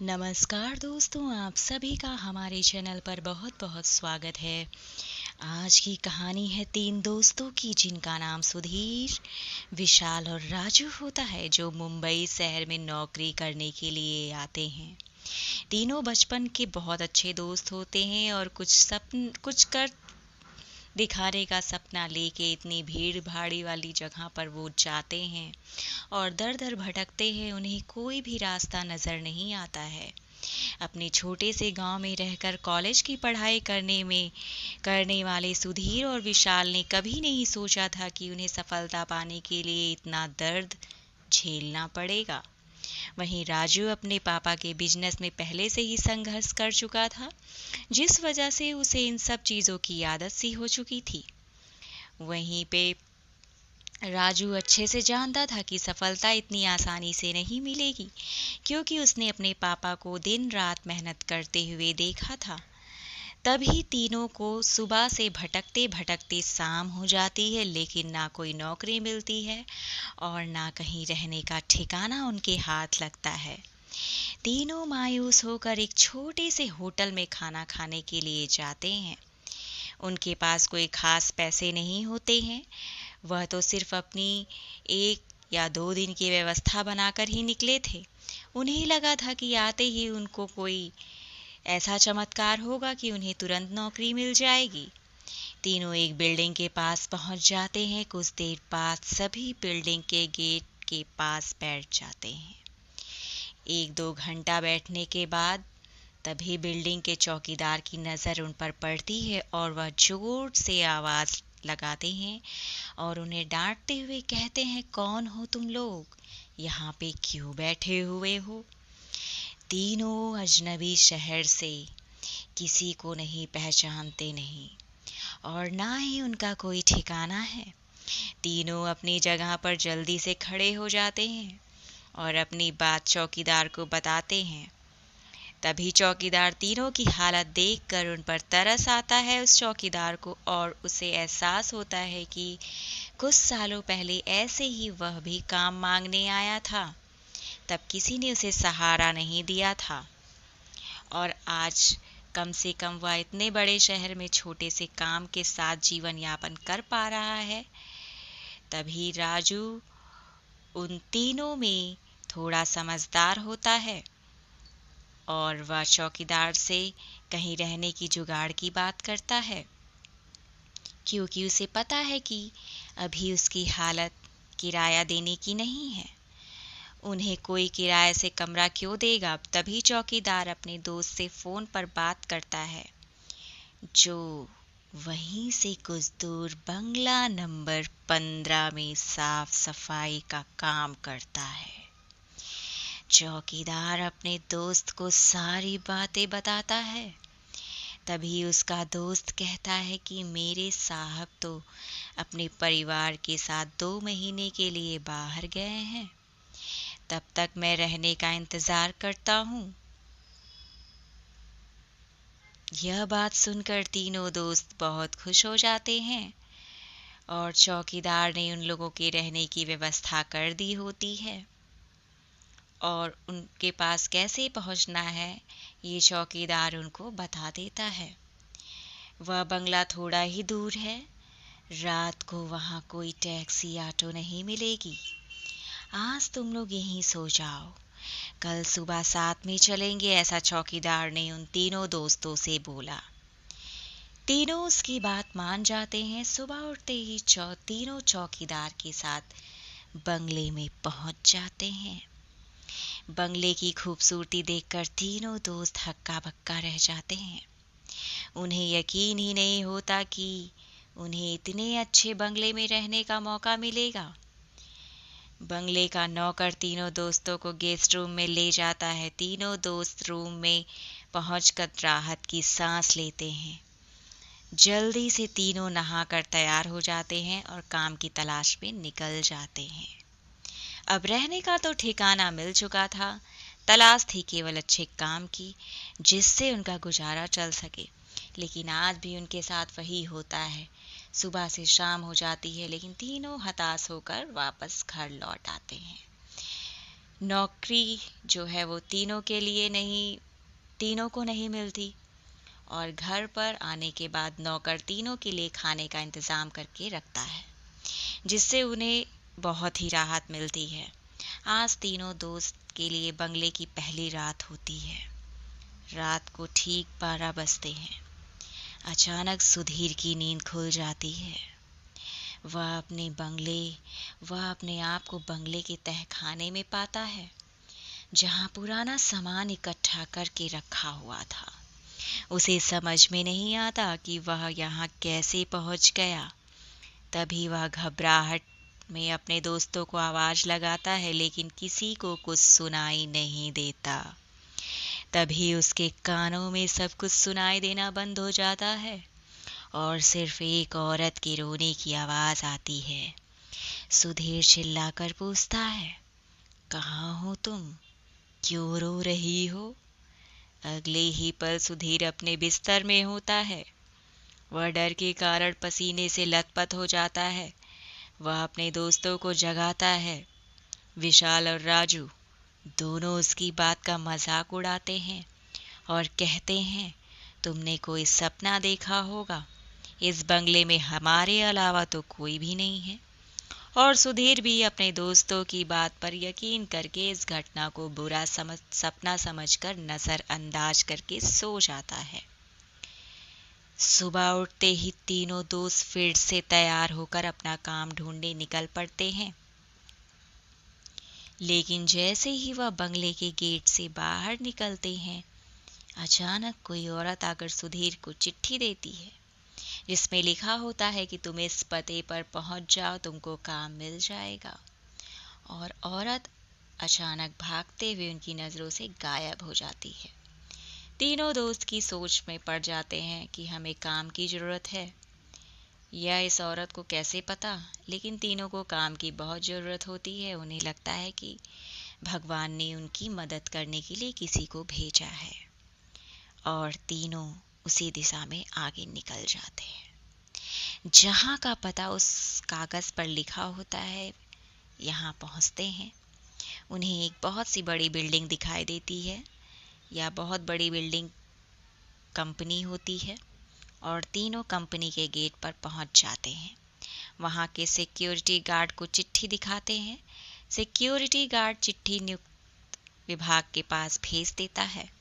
नमस्कार दोस्तों, आप सभी का हमारे चैनल पर बहुत बहुत स्वागत है। आज की कहानी है 3 दोस्तों की जिनका नाम सुधीर, विशाल और राजू होता है, जो मुंबई शहर में नौकरी करने के लिए आते हैं। तीनों बचपन के बहुत अच्छे दोस्त होते हैं और कुछ कर दिखाने का सपना लेके इतनी भीड़ भाड़ी वाली जगह पर वो जाते हैं और दर दर भटकते हैं। उन्हें कोई भी रास्ता नजर नहीं आता है। अपने छोटे से गांव में रहकर कॉलेज की पढ़ाई करने वाले सुधीर और विशाल ने कभी नहीं सोचा था कि उन्हें सफलता पाने के लिए इतना दर्द झेलना पड़ेगा। वहीं राजू अपने पापा के बिजनेस में पहले से ही संघर्ष कर चुका था, जिस वजह से उसे इन सब चीजों की आदत सी हो चुकी थी। वहीं पे राजू अच्छे से जानता था कि सफलता इतनी आसानी से नहीं मिलेगी, क्योंकि उसने अपने पापा को दिन रात मेहनत करते हुए देखा था। तभी तीनों को सुबह से भटकते भटकते शाम हो जाती है, लेकिन ना कोई नौकरी मिलती है और ना कहीं रहने का ठिकाना उनके हाथ लगता है। तीनों मायूस होकर एक छोटे से होटल में खाना खाने के लिए जाते हैं। उनके पास कोई खास पैसे नहीं होते हैं। वह तो सिर्फ अपनी 1 या 2 दिन की व्यवस्था बनाकर ही निकले थे। उन्हें लगा था कि आते ही उनको कोई ऐसा चमत्कार होगा कि उन्हें तुरंत नौकरी मिल जाएगी। तीनों एक बिल्डिंग के पास पहुंच जाते हैं। कुछ देर बाद सभी बिल्डिंग के गेट के पास बैठ जाते हैं। 1-2 घंटा बैठने के बाद तभी बिल्डिंग के चौकीदार की नज़र उन पर पड़ती है और वह जोर से आवाज़ लगाते हैं और उन्हें डांटते हुए कहते हैं, कौन हो तुम लोग? यहाँ पे क्यों बैठे हुए हो? तीनों अजनबी शहर से, किसी को नहीं पहचानते नहीं और ना ही उनका कोई ठिकाना है। तीनों अपनी जगह पर जल्दी से खड़े हो जाते हैं और अपनी बात चौकीदार को बताते हैं। तभी चौकीदार तीनों की हालत देखकर उन पर तरस आता है उस चौकीदार को, और उसे एहसास होता है कि कुछ सालों पहले ऐसे ही वह भी काम मांगने आया था। तब किसी ने उसे सहारा नहीं दिया था और आज कम से कम वह इतने बड़े शहर में छोटे से काम के साथ जीवन यापन कर पा रहा है। तभी राजू उन तीनों में थोड़ा समझदार होता है और वह चौकीदार से कहीं रहने की जुगाड़ की बात करता है, क्योंकि उसे पता है कि अभी उसकी हालत किराया देने की नहीं है। उन्हें कोई किराए से कमरा क्यों देगा। तभी चौकीदार अपने दोस्त से फोन पर बात करता है, जो वहीं से कुछ दूर बंगला नंबर 15 में साफ सफाई का काम करता है। चौकीदार अपने दोस्त को सारी बातें बताता है। तभी उसका दोस्त कहता है कि मेरे साहब तो अपने परिवार के साथ 2 महीने के लिए बाहर गए हैं। तब तक मैं रहने का इंतजार करता हूँ। यह बात सुनकर तीनों दोस्त बहुत खुश हो जाते हैं और चौकीदार ने उन लोगों के रहने की व्यवस्था कर दी होती है और उनके पास कैसे पहुंचना है ये चौकीदार उनको बता देता है। वह बंगला थोड़ा ही दूर है। रात को वहां कोई टैक्सी ऑटो नहीं मिलेगी। आज तुम लोग यहीं सो जाओ, कल सुबह साथ में चलेंगे, ऐसा चौकीदार ने उन तीनों दोस्तों से बोला। तीनों उसकी बात मान जाते हैं। सुबह उठते ही तीनों चौकीदार के साथ बंगले में पहुंच जाते हैं। बंगले की खूबसूरती देखकर तीनों दोस्त हक्का बक्का रह जाते हैं। उन्हें यकीन ही नहीं होता कि उन्हें इतने अच्छे बंगले में रहने का मौका मिलेगा। बंगले का नौकर तीनों दोस्तों को गेस्ट रूम में ले जाता है। तीनों दोस्त रूम में पहुंचकर राहत की सांस लेते हैं। जल्दी से तीनों नहाकर तैयार हो जाते हैं और काम की तलाश में निकल जाते हैं। अब रहने का तो ठिकाना मिल चुका था, तलाश थी केवल अच्छे काम की जिससे उनका गुजारा चल सके। लेकिन आज भी उनके साथ वही होता है। सुबह से शाम हो जाती है, लेकिन तीनों हताश होकर वापस घर लौट आते हैं। नौकरी जो है वो तीनों को नहीं मिलती, और घर पर आने के बाद नौकर तीनों के लिए खाने का इंतजाम करके रखता है, जिससे उन्हें बहुत ही राहत मिलती है। आज तीनों दोस्त के लिए बंगले की पहली रात होती है। रात को ठीक 12 बजते हैं। अचानक सुधीर की नींद खुल जाती है। वह अपने आप को बंगले के तहखाने में पाता है, जहां पुराना सामान इकट्ठा करके रखा हुआ था। उसे समझ में नहीं आता कि वह यहाँ कैसे पहुंच गया। तभी वह घबराहट में अपने दोस्तों को आवाज लगाता है, लेकिन किसी को कुछ सुनाई नहीं देता। तभी उसके कानों में सब कुछ सुनाई देना बंद हो जाता है, और सिर्फ एक औरत के रोने की आवाज आती है। सुधीर चिल्लाकर पूछता है, कहाँ हो तुम? क्यों रो रही हो? अगले ही पल सुधीर अपने बिस्तर में होता है। वह डर के कारण पसीने से लथपथ हो जाता है। वह अपने दोस्तों को जगाता है। विशाल और राजू दोनों उसकी बात का मजाक उड़ाते हैं और कहते हैं, तुमने कोई सपना देखा होगा। इस बंगले में हमारे अलावा तो कोई भी नहीं है। और सुधीर भी अपने दोस्तों की बात पर यकीन करके इस घटना को सपना समझकर नजरअंदाज करके सो जाता है। सुबह उठते ही तीनों दोस्त फिर से तैयार होकर अपना काम ढूंढने निकल पड़ते हैं। लेकिन जैसे ही वह बंगले के गेट से बाहर निकलते हैं, अचानक कोई औरत आकर सुधीर को चिट्ठी देती है, जिसमें लिखा होता है कि तुम इस पते पर पहुंच जाओ, तुमको काम मिल जाएगा। और औरत अचानक भागते हुए उनकी नजरों से गायब हो जाती है। तीनों दोस्त की सोच में पड़ जाते हैं कि हमें काम की जरूरत है। यह इस औरत को कैसे पता, लेकिन तीनों को काम की बहुत जरूरत होती है। उन्हें लगता है कि भगवान ने उनकी मदद करने के लिए किसी को भेजा है, और तीनों उसी दिशा में आगे निकल जाते हैं। जहां का पता उस कागज पर लिखा होता है, यहाँ पहुंचते हैं। उन्हें एक बहुत सी बड़ी बिल्डिंग दिखाई देती है। यह बहुत बड़ी बिल्डिंग कंपनी होती है, और तीनों कंपनी के गेट पर पहुंच जाते हैं। वहां के सिक्योरिटी गार्ड को चिट्ठी दिखाते हैं। सिक्योरिटी गार्ड चिट्ठी नियुक्त विभाग के पास भेज देता है,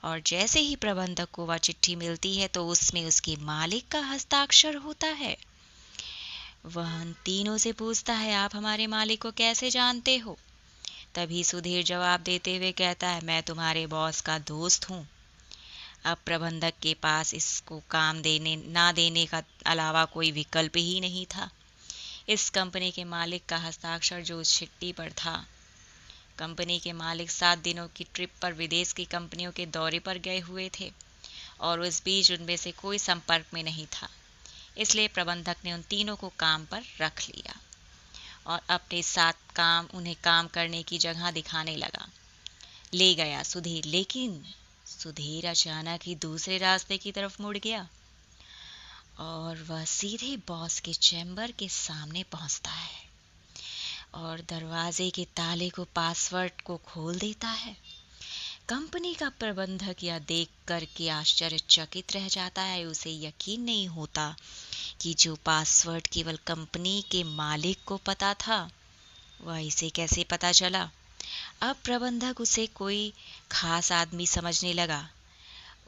और जैसे ही प्रबंधक को वह चिट्ठी मिलती है तो उसमें उसके मालिक का हस्ताक्षर होता है। वह उन तीनों से पूछता है, आप हमारे मालिक को कैसे जानते हो? तभी सुधीर जवाब देते हुए कहता है, मैं तुम्हारे बॉस का दोस्त हूँ। अब प्रबंधक के पास इसको काम ना देने का अलावा कोई विकल्प ही नहीं था। इस कंपनी के मालिक का हस्ताक्षर जो उस चिट्ठी पर था। कंपनी के मालिक 7 दिनों की ट्रिप पर विदेश की कंपनियों के दौरे पर गए हुए थे, और उस बीच उनमें से कोई संपर्क में नहीं था। इसलिए प्रबंधक ने उन तीनों को काम पर रख लिया और अपने साथ उन्हें काम करने की जगह दिखाने ले गया सुधीर। लेकिन सुधीर अचानक ही दूसरे रास्ते की तरफ मुड़ गया, और वह सीधे बॉस के चैम्बर के सामने पहुंचता है और दरवाजे के ताले को पासवर्ड को खोल देता है। कंपनी का प्रबंधक यह देख कर के आश्चर्यचकित रह जाता है। उसे यकीन नहीं होता कि जो पासवर्ड केवल कंपनी के मालिक को पता था, वह इसे कैसे पता चला। अब प्रबंधक उसे कोई खास आदमी समझने लगा।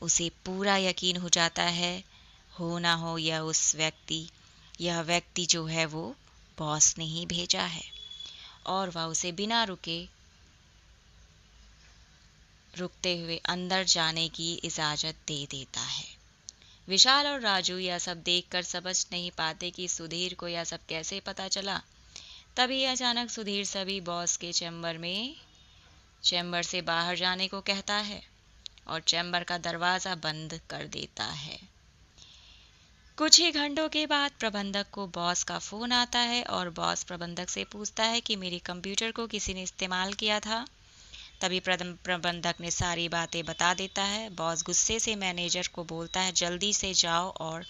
उसे पूरा यकीन हो जाता है, हो ना हो यह व्यक्ति जो है वो बॉस ने ही भेजा है, और वह उसे बिना रुकते हुए अंदर जाने की इजाजत दे देता है। विशाल और राजू यह सब देखकर समझ नहीं पाते कि सुधीर को यह सब कैसे पता चला। तभी अचानक सुधीर सभी बॉस के चैम्बर से बाहर जाने को कहता है और चैम्बर का दरवाजा बंद कर देता है। कुछ ही घंटों के बाद प्रबंधक को बॉस का फोन आता है, और बॉस प्रबंधक से पूछता है कि मेरे कंप्यूटर को किसी ने इस्तेमाल किया था। तभी प्रबंधक ने सारी बातें बता देता है। बॉस गुस्से से मैनेजर को बोलता है, जल्दी से जाओ और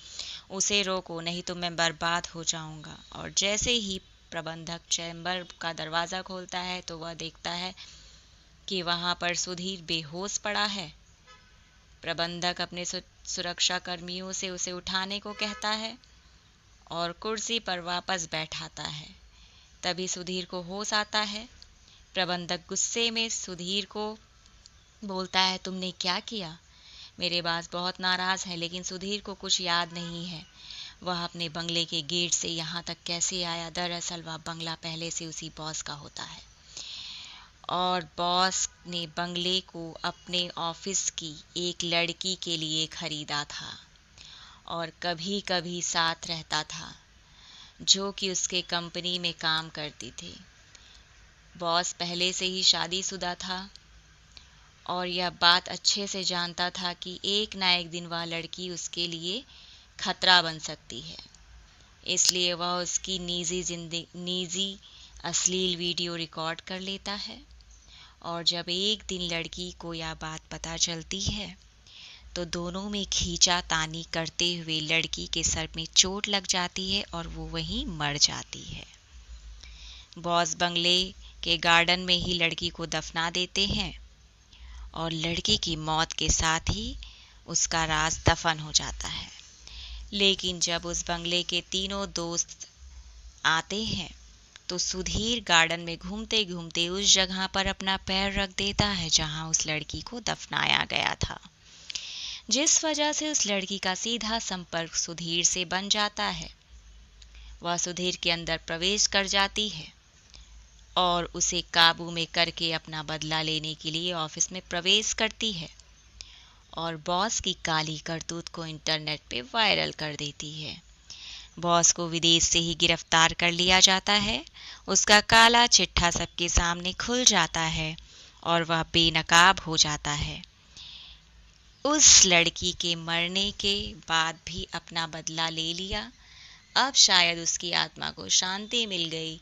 उसे रोको, नहीं तो मैं बर्बाद हो जाऊंगा। और जैसे ही प्रबंधक चैम्बर का दरवाज़ा खोलता है तो वह देखता है कि वहाँ पर सुधीर बेहोश पड़ा है। प्रबंधक अपने सुरक्षा कर्मियों से उसे उठाने को कहता है और कुर्सी पर वापस बैठाता है। तभी सुधीर को होश आता है। प्रबंधक गुस्से में सुधीर को बोलता है, तुमने क्या किया? मेरे बॉस बहुत नाराज़ है, लेकिन सुधीर को कुछ याद नहीं है। वह अपने बंगले के गेट से यहाँ तक कैसे आया? दरअसल वह बंगला पहले से उसी बॉस का होता है और बॉस ने बंगले को अपने ऑफिस की एक लड़की के लिए खरीदा था और कभी कभी साथ रहता था, जो कि उसके कंपनी में काम करती थी। बॉस पहले से ही शादीशुदा था और यह बात अच्छे से जानता था कि एक ना एक दिन वह लड़की उसके लिए खतरा बन सकती है। इसलिए वह उसकी निजी अश्लील वीडियो रिकॉर्ड कर लेता है और जब एक दिन लड़की को यह बात पता चलती है तो दोनों में खींचातानी करते हुए लड़की के सर में चोट लग जाती है और वो वहीं मर जाती है। बॉस बंगले के गार्डन में ही लड़की को दफना देते हैं और लड़की की मौत के साथ ही उसका राज दफन हो जाता है। लेकिन जब उस बंगले के तीनों दोस्त आते हैं तो सुधीर गार्डन में घूमते घूमते उस जगह पर अपना पैर रख देता है जहां उस लड़की को दफनाया गया था, जिस वजह से उस लड़की का सीधा संपर्क सुधीर से बन जाता है। वह सुधीर के अंदर प्रवेश कर जाती है और उसे काबू में करके अपना बदला लेने के लिए ऑफिस में प्रवेश करती है और बॉस की काली करतूत को इंटरनेट पे वायरल कर देती है। बॉस को विदेश से ही गिरफ्तार कर लिया जाता है। उसका काला चिट्ठा सबके सामने खुल जाता है और वह बेनकाब हो जाता है। उस लड़की के मरने के बाद भी अपना बदला ले लिया। अब शायद उसकी आत्मा को शांति मिल गई।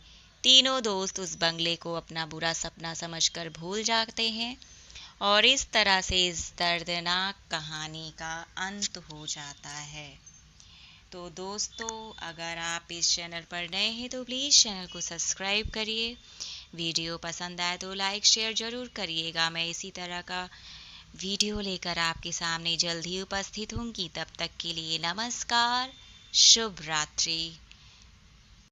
तीनों दोस्त उस बंगले को अपना बुरा सपना समझकर भूल जाते हैं और इस तरह से इस दर्दनाक कहानी का अंत हो जाता है। तो दोस्तों, अगर आप इस चैनल पर नए हैं तो प्लीज़ चैनल को सब्सक्राइब करिए। वीडियो पसंद आए तो लाइक शेयर ज़रूर करिएगा। मैं इसी तरह का वीडियो लेकर आपके सामने जल्द ही उपस्थित होंगी। तब तक के लिए नमस्कार, शुभ रात्रि।